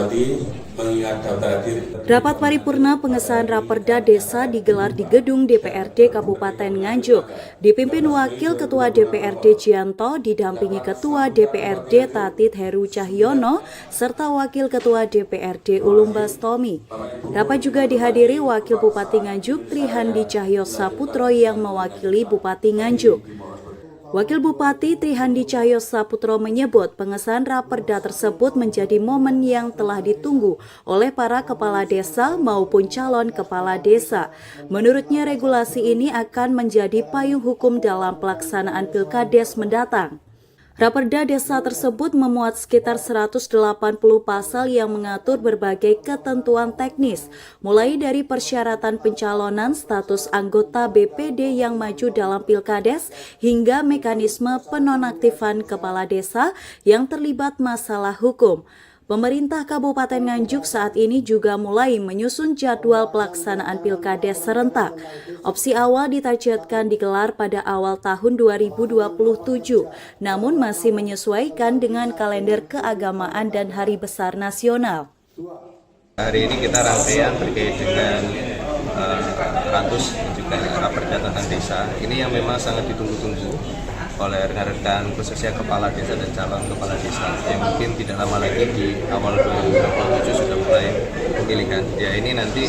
Bupati mengingat daftar hadir. Rapat paripurna pengesahan Raperda Desa digelar di gedung DPRD Kabupaten Nganjuk. Dipimpin Wakil Ketua DPRD Jianto, didampingi Ketua DPRD Tatit Heru Cahyono, serta Wakil Ketua DPRD Ulum Bastomi. Rapat juga dihadiri Wakil Bupati Nganjuk Trihandi Cahyo Saputro yang mewakili Bupati Nganjuk. Wakil Bupati Trihandi Cahyo Saputro menyebut pengesahan Raperda tersebut menjadi momen yang telah ditunggu oleh para kepala desa maupun calon kepala desa. Menurutnya regulasi ini akan menjadi payung hukum dalam pelaksanaan Pilkades mendatang. Raperda desa tersebut memuat sekitar 180 pasal yang mengatur berbagai ketentuan teknis, mulai dari persyaratan pencalonan status anggota BPD yang maju dalam Pilkades hingga mekanisme penonaktifan kepala desa yang terlibat masalah hukum. Pemerintah Kabupaten Nganjuk saat ini juga mulai menyusun jadwal pelaksanaan Pilkades serentak. Opsi awal ditargetkan digelar pada awal tahun 2027, namun masih menyesuaikan dengan kalender keagamaan dan hari besar nasional. Hari ini kita rangkaian terkait dengan Rantus dan juga Raperda tentang desa. Ini yang memang sangat ditunggu-tunggu oleh rekan-rekan khususnya kepala desa dan calon kepala desa yang mungkin tidak lama lagi di awal 2027 sudah mulai pemilihan. Ya, ini nanti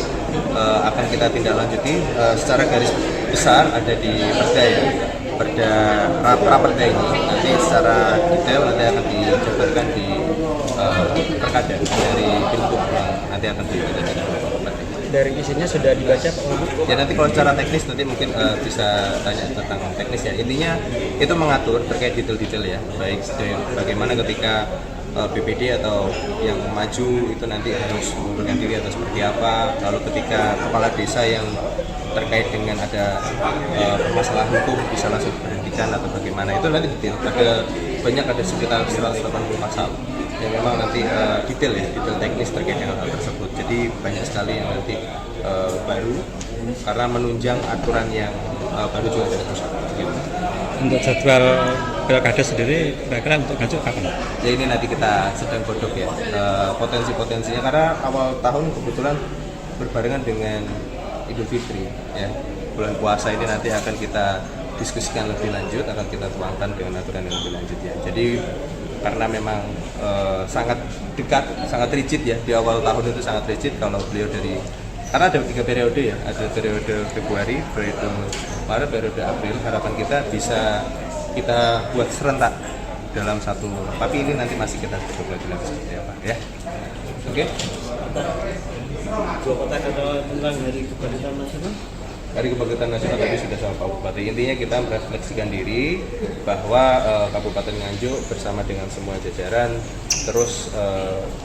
akan kita tindak lanjuti secara garis besar ada di Perda ini, Perda Raperda ini nanti secara detail nanti akan dijabarkan di Perkada dari Pilgub yang nanti akan dijabarkan. Dari isinya sudah dibaca Pak Wagub? Ya, nanti kalau secara teknis nanti mungkin bisa tanya tentang teknis ya. Intinya itu mengatur terkait detail-detail ya, baik bagaimana ketika BPD atau yang maju itu nanti harus mengundurkan diri atau seperti apa. Lalu ketika kepala desa yang terkait dengan ada permasalahan hukum bisa langsung diberhentikan atau bagaimana, itu nanti detail. Ada sekitar 180 pasal yang memang nanti detail teknis terkait dengan hal tersebut. Jadi banyak sekali yang nanti baru karena menunjang aturan yang baru juga dari pusat. Gitu. Untuk jadwal Pilkada sendiri kira-kira untuk Nganjuk kapan? Ya, ini nanti kita sedang godok ya potensi-potensinya karena awal tahun kebetulan berbarengan dengan Idul Fitri ya. Bulan puasa ini nanti akan kita diskusikan lebih lanjut, akan kita tuangkan dengan aturan yang lebih lanjut ya. Jadi karena memang sangat dekat, sangat rigid ya, di awal tahun itu sangat rigid kalau beliau karena ada 3 periode ya, ada periode Februari, periode Maret, periode April. Harapan kita bisa kita buat serentak dalam satu, tapi ini nanti masih kita coba lagi seperti apa ya. Oke. Bapak ada tentang Hari Kebangkitan Nasional? Hari Kebangkitan Nasional tadi sudah sama Pak Bupati. Intinya kita merefleksikan diri bahwa Kabupaten Nganjuk bersama dengan semua jajaran terus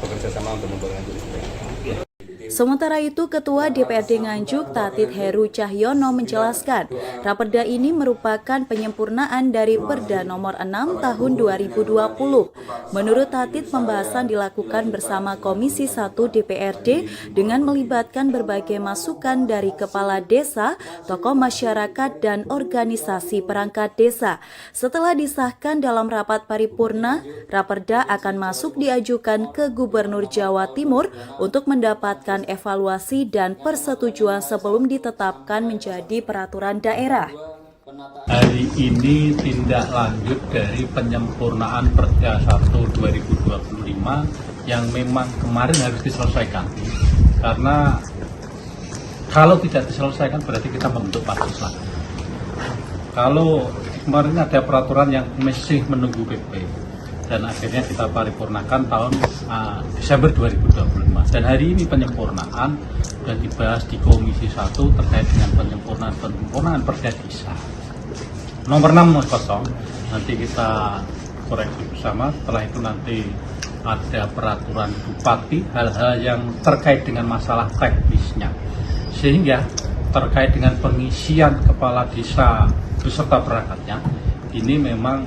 bekerja sama untuk membangun Nganjuk. Sementara itu, Ketua DPRD Nganjuk Tatit Heru Cahyono menjelaskan, Raperda ini merupakan penyempurnaan dari Perda nomor 6 tahun 2020. Menurut Tatit, pembahasan dilakukan bersama Komisi 1 DPRD dengan melibatkan berbagai masukan dari kepala desa, tokoh masyarakat, dan organisasi perangkat desa. Setelah disahkan dalam rapat paripurna, Raperda akan masuk diajukan ke Gubernur Jawa Timur untuk mendapatkan evaluasi dan persetujuan sebelum ditetapkan menjadi peraturan daerah. Hari ini tindak lanjut dari penyempurnaan Perda 1 2025 yang memang kemarin harus diselesaikan. Karena kalau tidak diselesaikan berarti kita membentuk pansus lagi. Kalau kemarin ada peraturan yang masih menunggu PP dan akhirnya kita paripurnakan tahun Desember 2025. Dan hari ini penyempurnaan dan dibahas di Komisi 1 terkait dengan penyempurnaan Perda Desa. Nomor 6 nanti kita koreksi bersama. Setelah itu nanti ada peraturan Bupati, hal-hal yang terkait dengan masalah teknisnya. Sehingga terkait dengan pengisian kepala desa beserta perangkatnya, ini memang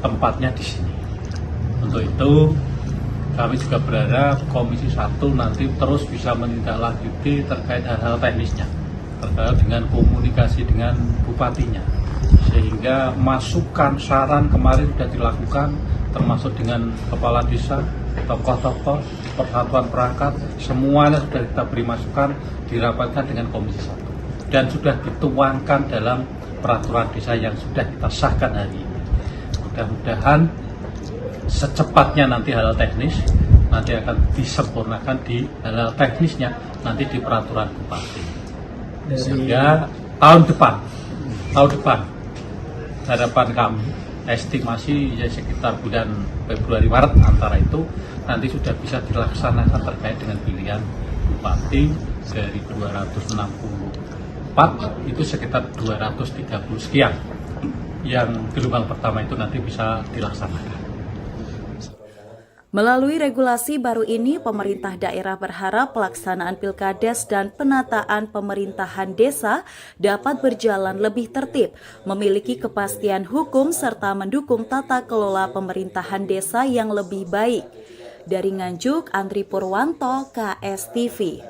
tempatnya di sini. Untuk itu kami juga berharap Komisi 1 nanti terus bisa menindaklanjuti terkait hal-hal teknisnya, terkait dengan komunikasi dengan bupatinya, sehingga masukan saran kemarin sudah dilakukan termasuk dengan kepala desa tokoh-tokoh, persatuan perangkat, semuanya sudah kita beri masukan, dirapatkan dengan Komisi 1 dan sudah dituangkan dalam peraturan desa yang sudah kita sahkan hari ini. Mudah-mudahan secepatnya nanti hal teknis nanti akan disempurnakan di hal teknisnya nanti di peraturan bupati. Sehingga tahun depan harapan kami estimasi ya sekitar bulan Februari Maret antara itu nanti sudah bisa dilaksanakan terkait dengan pilihan bupati dari 264 itu sekitar 230 sekian yang gelombang pertama itu nanti bisa dilaksanakan. Melalui regulasi baru ini, pemerintah daerah berharap pelaksanaan pilkades dan penataan pemerintahan desa dapat berjalan lebih tertib, memiliki kepastian hukum, serta mendukung tata kelola pemerintahan desa yang lebih baik. Dari Nganjuk, Andri Purwanto, KSTV.